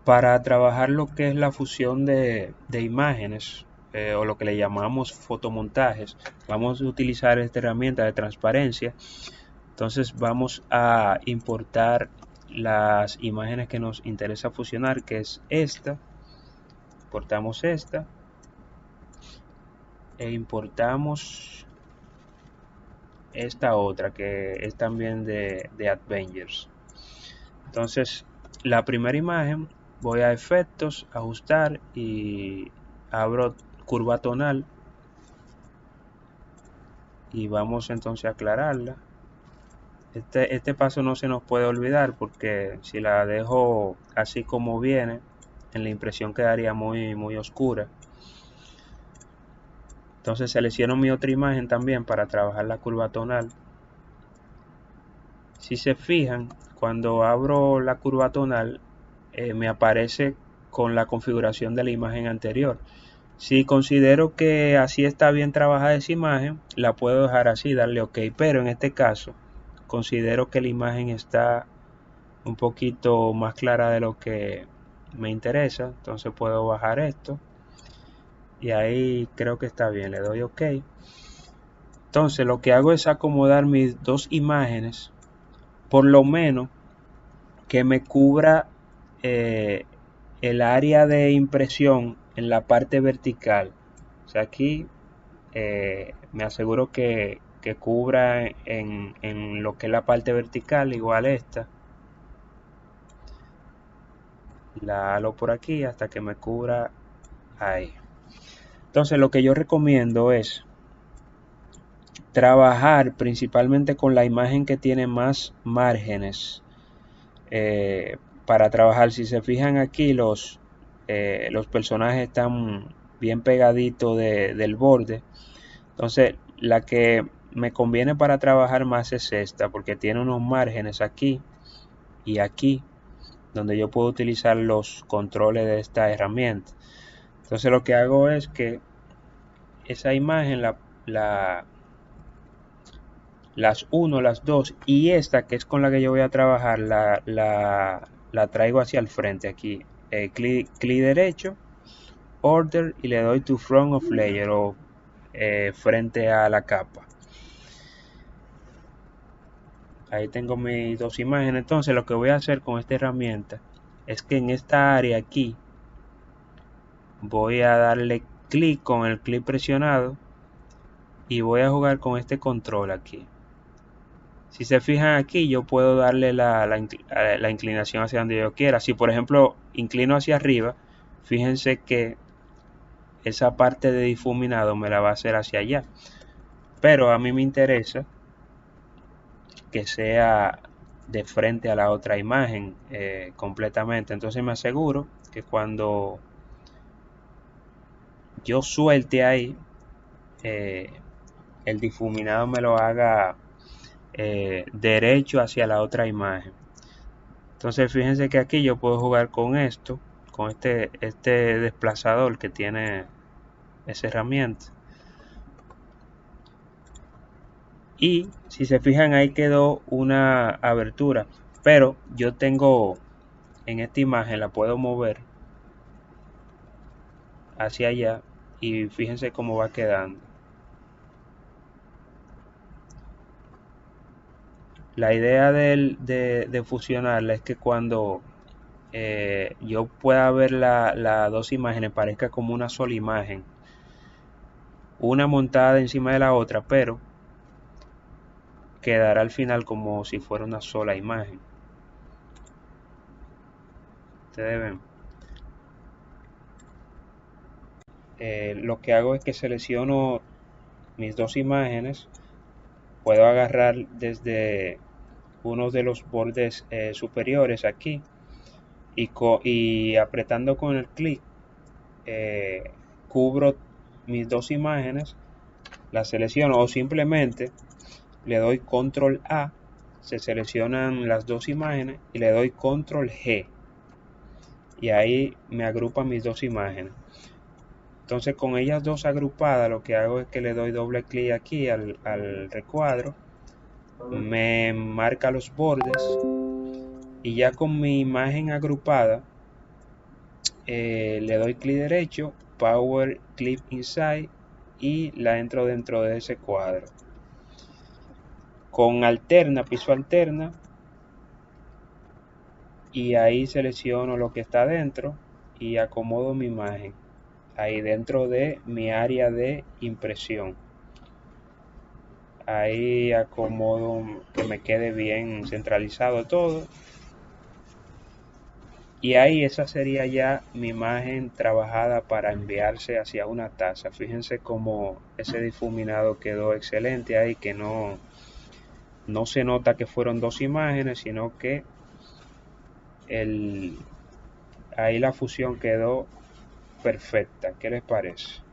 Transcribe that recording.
Para trabajar lo que es la fusión de imágenes, o lo que le llamamos fotomontajes, vamos a utilizar esta herramienta de transparencia. Entonces vamos a importar las imágenes que nos interesa fusionar, que es esta. Importamos esta e importamos esta otra que es también de Avengers. Entonces la primera imagen, voy a efectos, ajustar y abro curva tonal y vamos entonces a aclararla. Este paso no se nos puede olvidar, porque si la dejo así como viene, en la impresión quedaría muy oscura. Entonces selecciono mi otra imagen también para trabajar la curva tonal. Si se fijan, cuando abro la curva tonal, me aparece con la configuración de la imagen anterior. Si considero que así está bien trabajada esa imagen, la puedo dejar así, darle OK, pero en este caso considero que la imagen está un poquito más clara de lo que me interesa, entonces puedo bajar esto y ahí creo que está bien, le doy OK. Entonces lo que hago es acomodar mis dos imágenes, por lo menos que me cubra el área de impresión en la parte vertical. O sea, aquí me aseguro que cubra en lo que es la parte vertical, igual esta. La halo por aquí hasta que me cubra ahí. Entonces lo que yo recomiendo es trabajar principalmente con la imagen que tiene más márgenes. Para trabajar, si se fijan aquí, los personajes están bien pegaditos del borde. Entonces la que me conviene para trabajar más es esta, porque tiene unos márgenes aquí y aquí, donde yo puedo utilizar los controles de esta herramienta. Entonces lo que hago es que esa imagen las 1, las 2 y esta que es con la que yo voy a trabajar la traigo hacia el frente aquí. Clic derecho, order, y le doy to front of layer, o frente a la capa. Ahí tengo mis dos imágenes. Entonces lo que voy a hacer con esta herramienta es que en esta área aquí voy a darle clic con el clic presionado y voy a jugar con este control aquí. Si se fijan aquí, yo puedo darle la inclinación hacia donde yo quiera. Si por ejemplo inclino hacia arriba, fíjense que esa parte de difuminado me la va a hacer hacia allá. Pero a mí me interesa que sea de frente a la otra imagen completamente. Entonces me aseguro que cuando yo suelte ahí, el difuminado me lo haga derecho hacia la otra imagen. Entonces fíjense que aquí yo puedo jugar con esto, con este desplazador que tiene esa herramienta. Y si se fijan, ahí quedó una abertura, pero yo tengo en esta imagen, la puedo mover hacia allá y fíjense cómo va quedando. La idea de fusionarla es que cuando yo pueda ver las dos imágenes, parezca como una sola imagen, una montada encima de la otra, pero quedará al final como si fuera una sola imagen. Ustedes ven. Lo que hago es que selecciono mis dos imágenes, puedo agarrar desde uno de los bordes superiores aquí y apretando con el clic cubro mis dos imágenes, las selecciono, o simplemente le doy control A, se seleccionan las dos imágenes y le doy control G y ahí me agrupa mis dos imágenes. Entonces con ellas dos agrupadas, lo que hago es que le doy doble clic aquí al recuadro, me marca los bordes y ya con mi imagen agrupada le doy clic derecho, Power Clip Inside, y la entro dentro de ese cuadro. Con alterna, piso alterna, y ahí selecciono lo que está dentro y acomodo mi imagen ahí dentro de mi área de impresión. Ahí acomodo que me quede bien centralizado todo, y ahí esa sería ya mi imagen trabajada para enviarse hacia una taza. Fíjense cómo ese difuminado quedó excelente ahí, que no se nota que fueron dos imágenes, sino que ahí la fusión quedó perfecta. ¿Qué les parece?